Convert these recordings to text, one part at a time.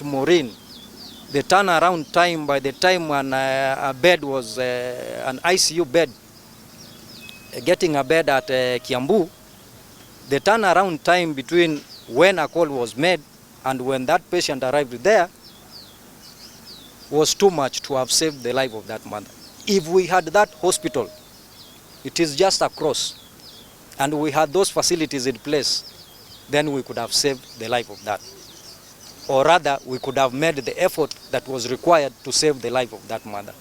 Maureen, the turnaround time by the time when a bed was an ICU bed, getting a bed at Kiambu, the turnaround time between when a call was made and when that patient arrived there was too much to have saved the life of that mother. If we had that hospital, it is just across, and we had those facilities in place, then we could have saved the life of that. Or rather, we could have made the effort that was required to save the life of that mother.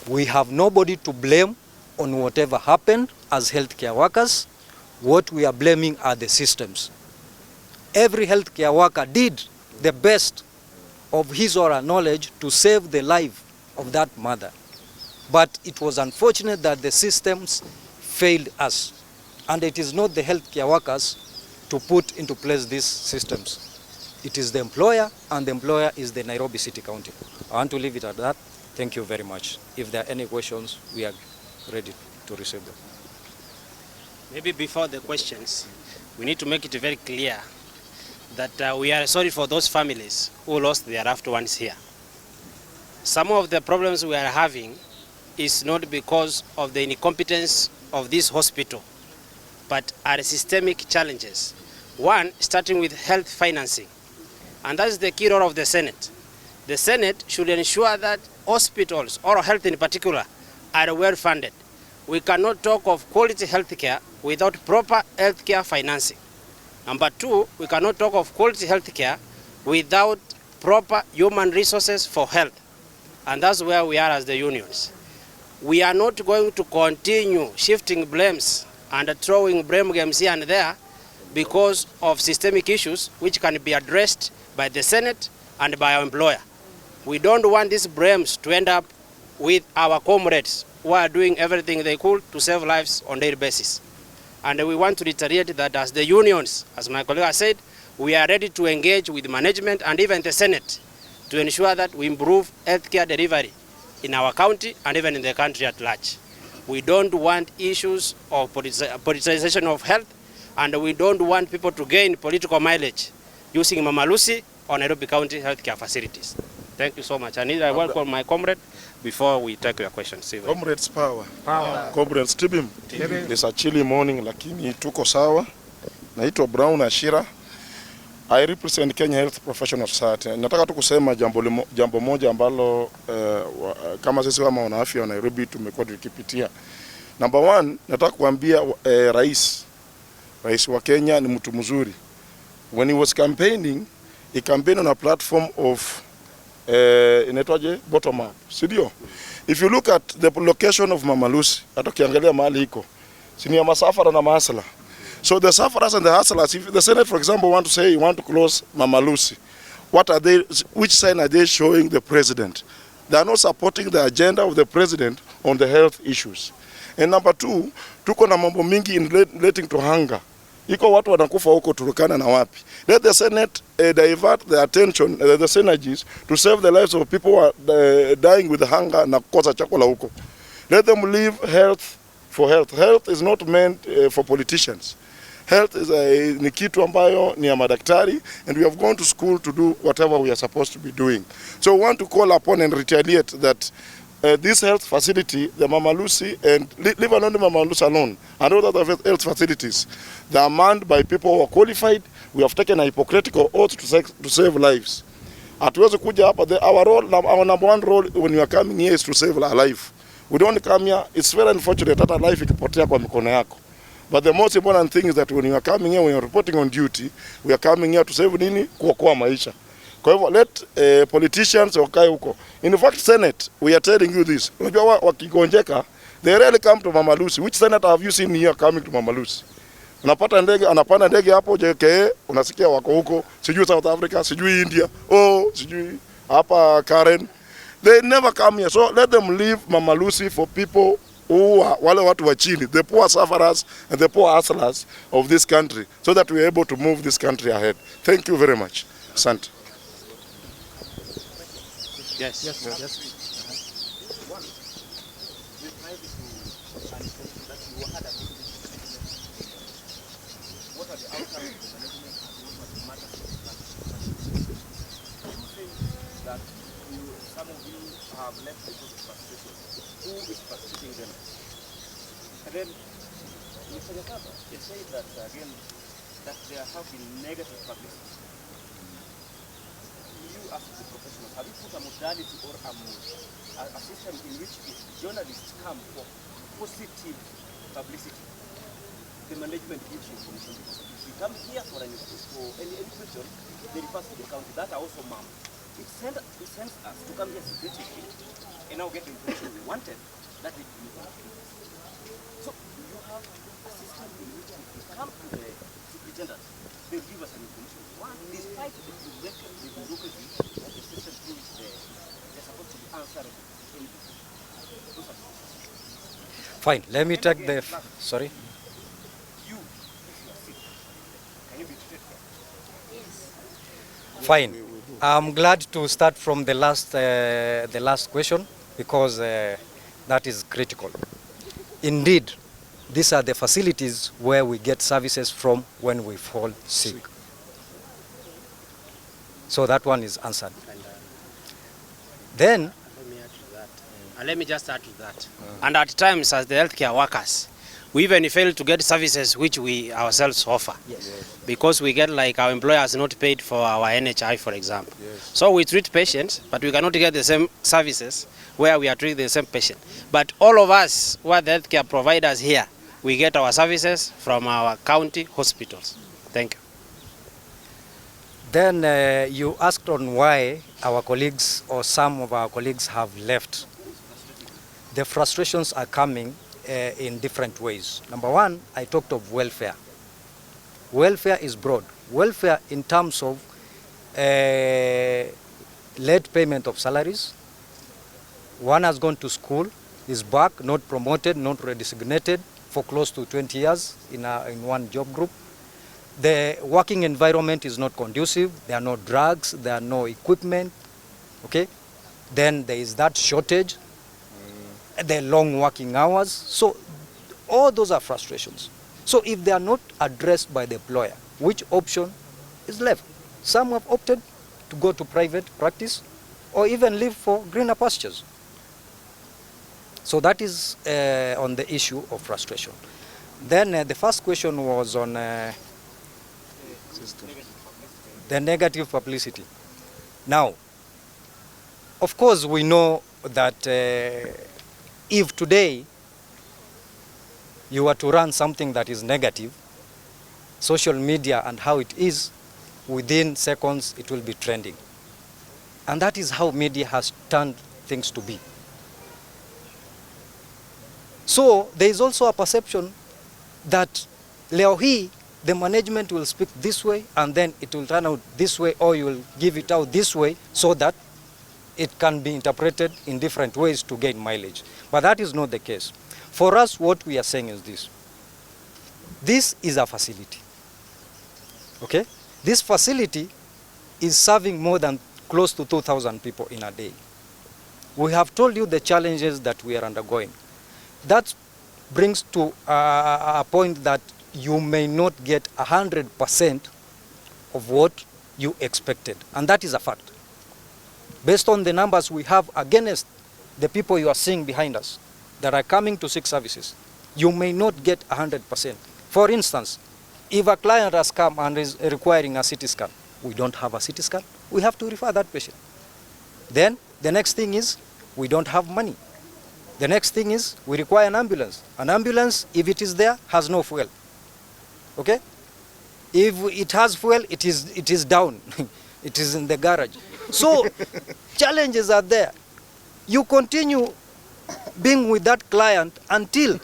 We have nobody to blame on whatever happened as healthcare workers. What we are blaming are the systems. Every healthcare worker did the best of his or her knowledge to save the life of that mother. But it was unfortunate that the systems failed us. And it is not the healthcare workers to put into place these systems. It is the employer, and the employer is the Nairobi City County. I want to leave it at that. Thank you very much. If there are any questions, we are ready to receive them. Maybe before the questions, we need to make it very clear that we are sorry for those families who lost their loved ones here. Some of the problems we are having is not because of the incompetence of this hospital, but are systemic challenges. One, starting with health financing. And that is the key role of the Senate. The Senate should ensure that hospitals, or health in particular, are well funded. We cannot talk of quality healthcare without proper healthcare financing. Number two, we cannot talk of quality healthcare without proper human resources for health. And that's where we are as the unions. We are not going to continue shifting blames and throwing blame games here and there because of systemic issues which can be addressed by the Senate and by our employer. We don't want these blames to end up with our comrades who are doing everything they could to save lives on a daily basis. And we want to reiterate that as the unions, as my colleague has said, we are ready to engage with management and even the Senate to ensure that we improve healthcare delivery in our county and even in the country at large. We don't want issues of politicization of health, and we don't want people to gain political mileage using Mama Lucy or Nairobi County healthcare facilities. Thank you so much. I welcome my comrade before we take your questions. Comrades power. Comrades tibim. It's a chilly morning, lakini tuko sawa. Naitwa Brown Ashira. I represent Kenya Health Professional Society. Nataka tu kusema jambo moja ambalo kama sisi kama wanaafya wa Nairobi tumekuwa tukipitia. Number one, nataka kuambia rais wa Kenya ni mtu mzuri. When he was campaigning, he campaigned on a platform of inaitwaje bottom up. Sidio? If you look at the location of Mama Lucy, hata ukiangalia mahali iko, si ni masafara na mahasla. So the safaras and the hustlers, if the Senate, for example, want to say you want to close Mama Lucy, what are they? Which sign are they showing the president? They are not supporting the agenda of the president on the health issues. And number two, tuko na mambo mingi in relating to hunger. Iko watu wanakufa huko Turkana na wapi. Let the Senate divert the attention, the synergies, to save the lives of people who are dying with hunger na kukosa chakula huko. Let them leave health for health. Health is not meant for politicians. Health is ni kitu ambayo ni ya madaktari, and we have gone to school to do whatever we are supposed to be doing. So we want to call upon and retaliate that this health facility, the Mama Lucy, and leave alone the Mama Lucy alone, and all other health facilities, they are manned by people who are qualified. We have taken a hypocritical oath to save lives. Hatuwezi kuja hapa, our number one role when we are coming here is to save a life. We don't come here, it's very unfortunate that a life ikipotea kwa mikono yako. But the most important thing is that when you are coming here, when you are reporting on duty, we are coming here to save nini? Kuokoa maisha. Kwa hivyo let politicians wakae huko. In fact, Senate, we are telling you this. Unajua wakigonjeka, they rarely come to Mama Lucy. Which senator have you seen here coming to Mama Lucy? Unapata ndege, anapanda ndege hapo JKA, unasikia wako huko, sijui South Africa, sijui India, sijui hapa Karen. They never come here. So let them leave Mama Lucy for people who are wale watu wa chini, the poor sufferers and the poor hustlers of this country, so that we are able to move this country ahead. Thank you very much. Asante. Yes. have left because of frustration. Who is frustrating them? And then, Mr. Nyakaba, you say that again, that there have been negative publicity. You as the professionals, have you put a modality or a system in which if journalists come for positive publicity, the management gives you information? Because if you come here for any question, they refer to the county. That are also ma'am. It sends us to come here secretly and now get the information we wanted. That is so you have a system in which if you come to the superintendent, they give us an information. One, despite the bureaucracy that the system through which they're supposed to be answering anything. Fine, let me take the... Sorry? You, if you are sick, can you be treated here? Yes. Fine. I'm glad to start from the last question because that is critical. Indeed, these are the facilities where we get services from when we fall sick. So that one is answered. Then, let me just add to that. And at times, as the healthcare workers, we even fail to get services which we ourselves offer. yes. Because we get like our employers not paid for our NHI, for example. Yes. So we treat patients, but we cannot get the same services where we are treating the same patient. But all of us who are the healthcare providers here, we get our services from our county hospitals. Thank you. Then you asked on why our colleagues or some of our colleagues have left. The frustrations are coming in different ways. Number one, I talked of welfare. Welfare is broad. Welfare in terms of late payment of salaries. One has gone to school, is back, not promoted, not redesignated for close to 20 years in one job group. The working environment is not conducive. There are no drugs, there are no equipment. Okay? Then there is that shortage. The long working hours. So all those are frustrations. So if they are not addressed by the employer, which option is left? Some have opted to go to private practice or even live for greener pastures. So that is on the issue of frustration. Then the first question was on the negative publicity. Now, of course, we know that if today you were to run something that is negative, social media and how it is, within seconds it will be trending. And that is how media has turned things to be. So there is also a perception that leo hii, the management will speak this way and then it will turn out this way, or you will give it out this way so that it can be interpreted in different ways to gain mileage. But that is not the case. For us, what we are saying is this. This is a facility. Okay? This facility is serving more than close to 2,000 people in a day. We have told you the challenges that we are undergoing. That brings to a point that you may not get 100% of what you expected. And that is a fact. Based on the numbers we have against the people you are seeing behind us that are coming to seek services, you may not get 100%. For instance, if a client has come and is requiring a CT scan, we don't have a CT scan, we have to refer that patient. Then the next thing is we don't have money. The next thing is we require an ambulance. An ambulance, if it is there, has no fuel. Okay? If it has fuel, it is down. It is in the garage. So challenges are there. You continue being with that client until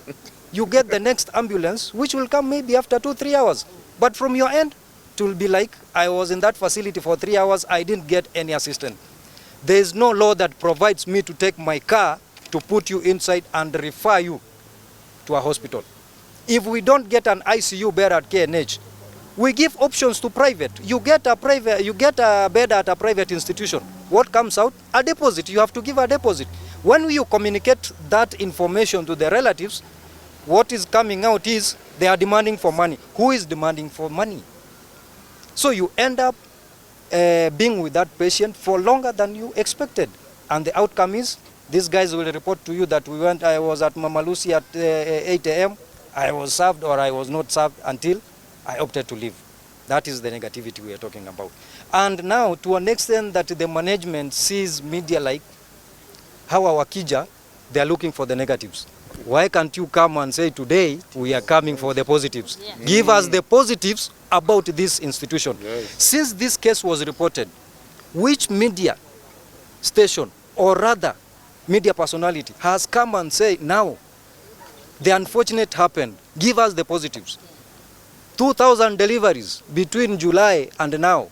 you get the next ambulance, which will come maybe after 2-3 hours. But from your end, it will be like, I was in that facility for 3 hours, I didn't get any assistance. There is no law that provides me to take my car to put you inside and refer you to a hospital. If we don't get an ICU bed at KNH, we give options to private. You get a bed at a private institution. What comes out? A deposit. You have to give a deposit. When you communicate that information to the relatives, what is coming out is they are demanding for money. Who is demanding for money? So you end up being with that patient for longer than you expected. And the outcome is, these guys will report to you that I was at Mama Lucy at 8 a.m. I was served or I was not served until I opted to leave. That is the negativity we are talking about. And now, to an extent that the management sees media like how our Kija, they are looking for the negatives. Why can't you come and say today we are coming for the positives? Yeah. Give us the positives about this institution. Yes. Since this case was reported, which media station or rather media personality has come and say now the unfortunate happened, give us the positives? 2,000 deliveries between July and now.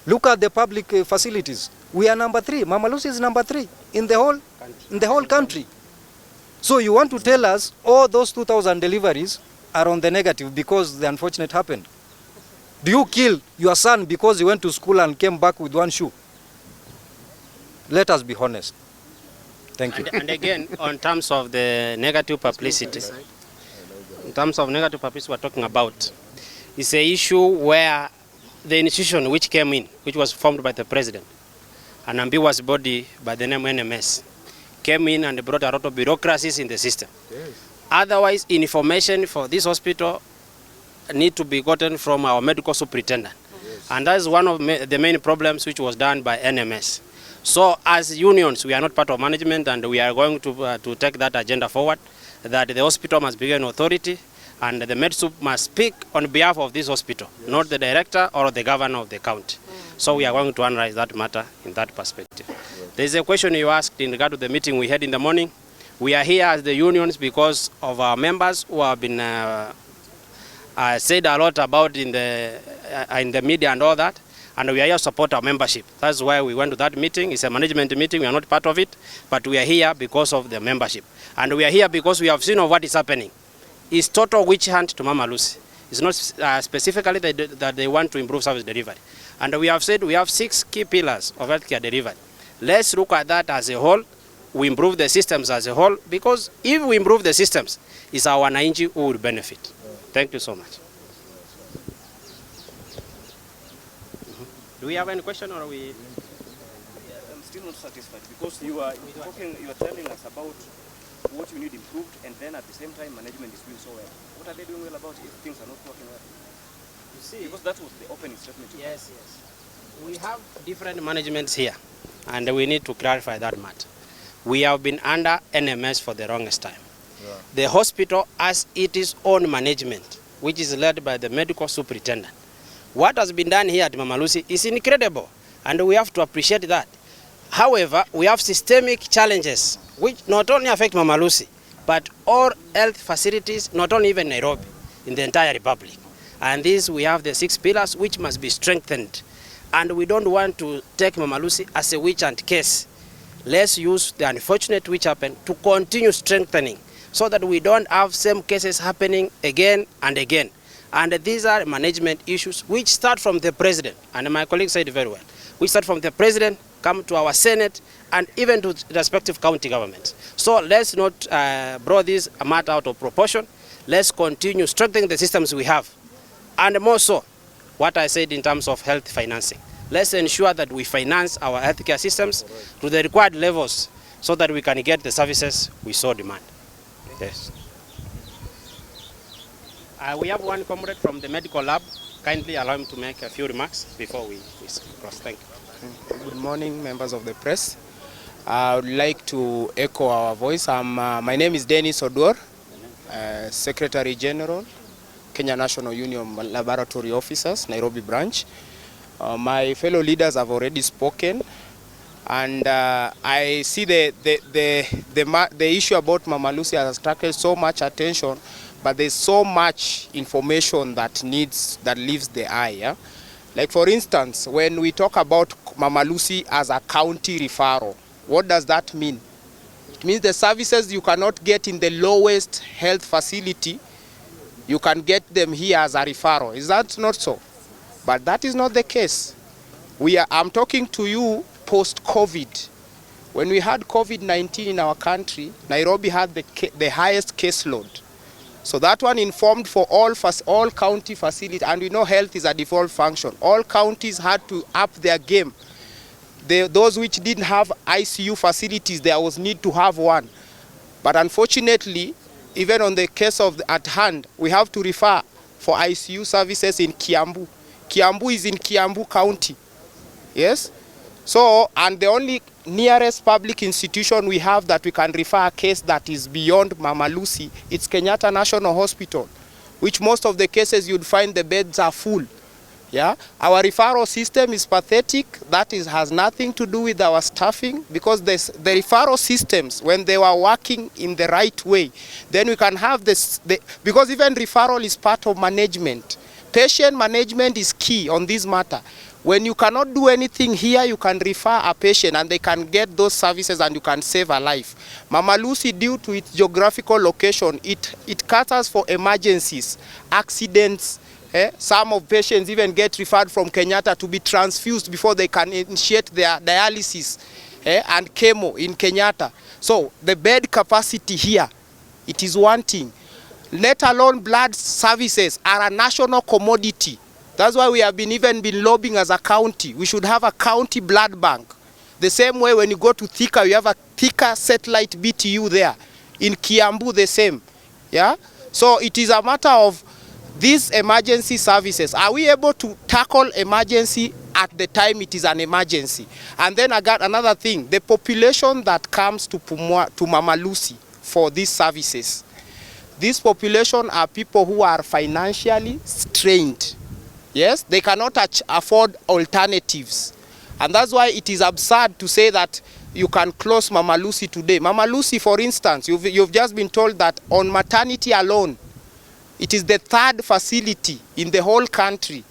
Look at the public facilities. We are number 3. Mama Lucy is number 3 in the whole country. So you want to tell us all those 2,000 deliveries are on the negative because the unfortunate happened? Do you kill your son because he went to school and came back with one shoe? Let us be honest. Thank you. And again, on terms of the negative publicity, we're talking about, it's an issue where the institution which came in, which was formed by the president, an ambiguous body by the name NMS, came in and brought a lot of bureaucracies in the system. Yes. Otherwise, information for this hospital need to be gotten from our medical superintendent. Yes. And that is one of the main problems which was done by NMS. So as unions, we are not part of management, and we are going to take that agenda forward, that the hospital must be an authority and the MedSup must speak on behalf of this hospital, yes, not the director or the governor of the county. So we are going to analyze that matter in that perspective. Yes. There is a question you asked in regard to the meeting we had in the morning. We are here as the unions because of our members who have been said a lot about in the media and all that, and we are here to support our membership. That's why we went to that meeting. It's a management meeting. We are not part of it, but we are here because of the membership. And we are here because we have seen of what is happening. It's total witch hunt to Mama Lucy. It's not specifically that they want to improve service delivery. And we have said we have 6 key pillars of healthcare delivery. Let's look at that as a whole. We improve the systems as a whole, because if we improve the systems, it's our wananchi who will benefit. Thank you so much. Do we have any question, or are we? I'm still not satisfied, because you are telling us about what you need improved, and then at the same time management is doing so well. What are they doing well about if things are not working well? You see, because that was the opening statement. Yes. We have different managements here, and we need to clarify that matter. We have been under NMS for the longest time. Yeah. The hospital has its own management, which is led by the medical superintendent. What has been done here at Mama Lucy is incredible, and we have to appreciate that. However, we have systemic challenges which not only affect Mama Lucy, but all health facilities, not only even Nairobi, in the entire republic. And this, we have the 6 pillars which must be strengthened. And we don't want to take Mama Lucy as a witch hunt case. Let's use the unfortunate which happened to continue strengthening, so that we don't have same cases happening again and again. And these are management issues which start from the president, and my colleague said very well. We start from the president, come to our Senate, and even to respective county governments. So let's not blow this matter out of proportion. Let's continue strengthening the systems we have. And more so, what I said in terms of health financing. Let's ensure that we finance our healthcare systems to the required levels, so that we can get the services we so demand. Yes. We have one comrade from the medical lab. Kindly allow him to make a few remarks before we cross. Thank you. Good morning, members of the press. I would like to echo our voice. My name is Dennis Odor, Secretary General, Kenya National Union Laboratory Officers, Nairobi branch. My fellow leaders have already spoken, and I see the issue about Mama Lucy has attracted so much attention, but there's so much information that leaves the eye. Yeah? Like for instance, when we talk about Mama Lucy as a county referral, what does that mean? It means the services you cannot get in the lowest health facility, you can get them here as a referral. Is that not so? But that is not the case. I'm talking to you post-COVID. When we had COVID-19 in our country, Nairobi had the highest caseload. So that one informed for all county facilities, and we know health is a default function. All counties had to up their game. those which didn't have ICU facilities, there was need to have one. But unfortunately, even on the case of at hand, we have to refer for ICU services in Kiambu. Kiambu is in Kiambu County. Yes? So, and the only nearest public institution we have that we can refer a case that is beyond Mama Lucy, it's Kenyatta National Hospital, which most of the cases you'd find the beds are full. Yeah, our referral system is pathetic. That has nothing to do with our staffing, because the referral systems, when they were working in the right way, then we can have this, because even referral is part of management. Patient management is key on this matter. When you cannot do anything here, you can refer a patient and they can get those services and you can save a life. Mama Lucy, due to its geographical location, it caters for emergencies, accidents. Some of patients even get referred from Kenyatta to be transfused before they can initiate their dialysis and chemo in Kenyatta. So the bed capacity here, it is wanting. Let alone blood services are a national commodity. That's why we have even been lobbying as a county. We should have a county blood bank. The same way when you go to Thika, you have a Thika satellite BTU there. In Kiambu, the same. Yeah. So it is a matter of these emergency services. Are we able to tackle emergency at the time it is an emergency? And then I got another thing, the population that comes to Mama Lucy for these services. This population are people who are financially strained. Yes, they cannot afford alternatives. And that's why it is absurd to say that you can close Mama Lucy today. Mama Lucy, for instance, you've just been told that on maternity alone, it is the third facility in the whole country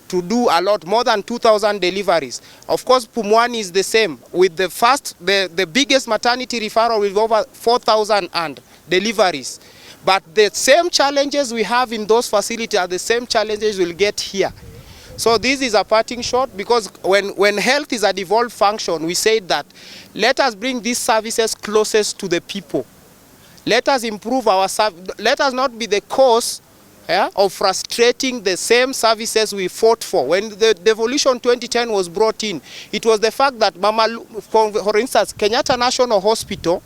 to do a lot, more than 2,000 deliveries. Of course, Pumwani is the same, with the biggest maternity referral with over 4,000 and deliveries. But the same challenges we have in those facilities are the same challenges we'll get here. So this is a parting shot, because when health is a devolved function, we say that let us bring these services closest to the people. Let us improve our service. Let us not be the cause of frustrating the same services we fought for. When the Devolution 2010 was brought in, it was the fact that for instance, Kenyatta National Hospital,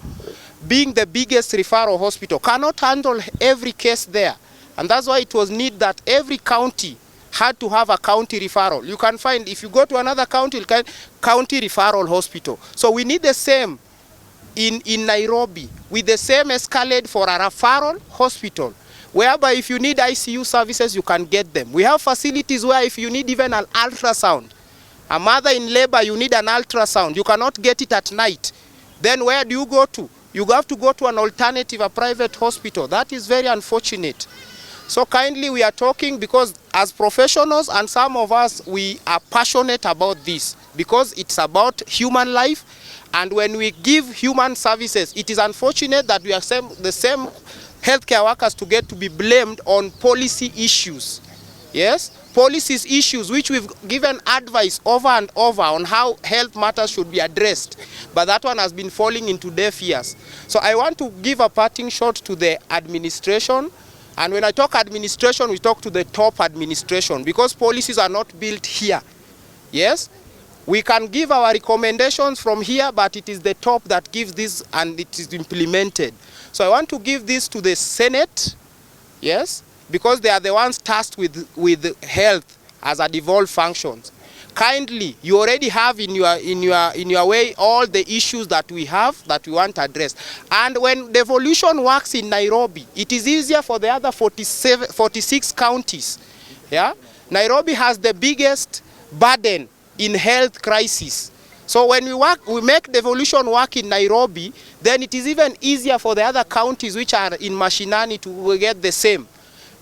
being the biggest referral hospital, cannot handle every case there. And that's why it was need that every county had to have a county referral. You can find, if you go to another county, county referral hospital. So we need the same in Nairobi, with the same escalade for a referral hospital, whereby if you need ICU services, you can get them. We have facilities where if you need even an ultrasound, a mother in labor, you need an ultrasound, you cannot get it at night. Then where do you go to? You have to go to an alternative, a private hospital. That is very unfortunate. So kindly, we are talking because as professionals, and some of us, we are passionate about this because it's about human life. And when we give human services, it is unfortunate that we are the same healthcare workers to get to be blamed on policy issues. Yes, policies issues which we've given advice over and over on how health matters should be addressed. But that one has been falling into deaf ears. So I want to give a parting shot to the administration. And when I talk administration, we talk to the top administration, because policies are not built here. Yes, we can give our recommendations from here, but it is the top that gives this and it is implemented. So I want to give this to the Senate, yes, because they are the ones tasked with health as a devolved functions. Kindly, you already have in your way all the issues that we have that we want to address. And when devolution works in Nairobi, it is easier for the other 46 counties. Yeah, Nairobi has the biggest burden in health crisis. So when we make devolution work in Nairobi, then it is even easier for the other counties which are in mashinani to get the same.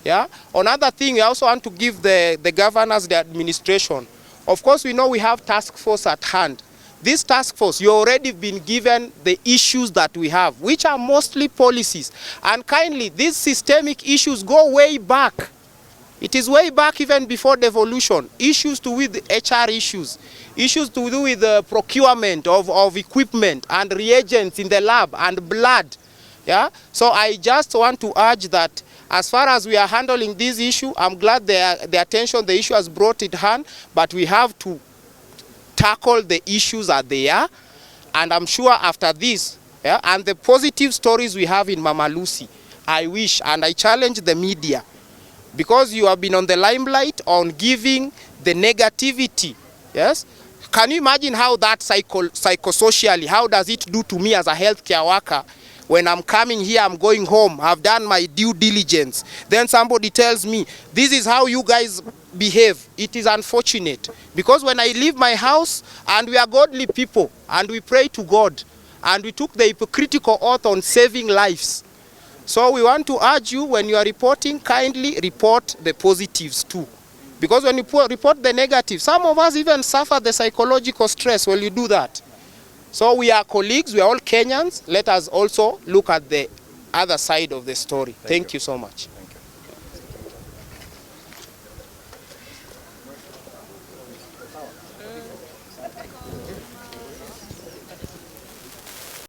Yeah. Another thing, we also want to give the governors, the administration. Of course, we know we have task force at hand. This task force, you already been given the issues that we have, which are mostly policies. And kindly, these systemic issues go way back. It is way back even before devolution. Issues to do with HR issues to do with the procurement of equipment and reagents in the lab and blood. Yeah. So I just want to urge that as far as we are handling this issue, I'm glad the attention the issue has brought it hand, but we have to tackle the issues that they are. And I'm sure after this, yeah, and the positive stories we have in Mama Lucy, I wish and I challenge the media, because you have been on the limelight on giving the negativity. Yes, can you imagine how that psychosocially, how does it do to me as a healthcare worker? When I'm coming here, I'm going home, I've done my due diligence, then somebody tells me, this is how you guys behave. It is unfortunate, because when I leave my house, and we are godly people, and we pray to God, and we took the hypocritical oath on saving lives. So we want to urge you, when you are reporting, kindly report the positives too. Because when you report the negative, some of us even suffer the psychological stress when you do that. So we are colleagues, we are all Kenyans. Let us also look at the other side of the story. Thank you so much.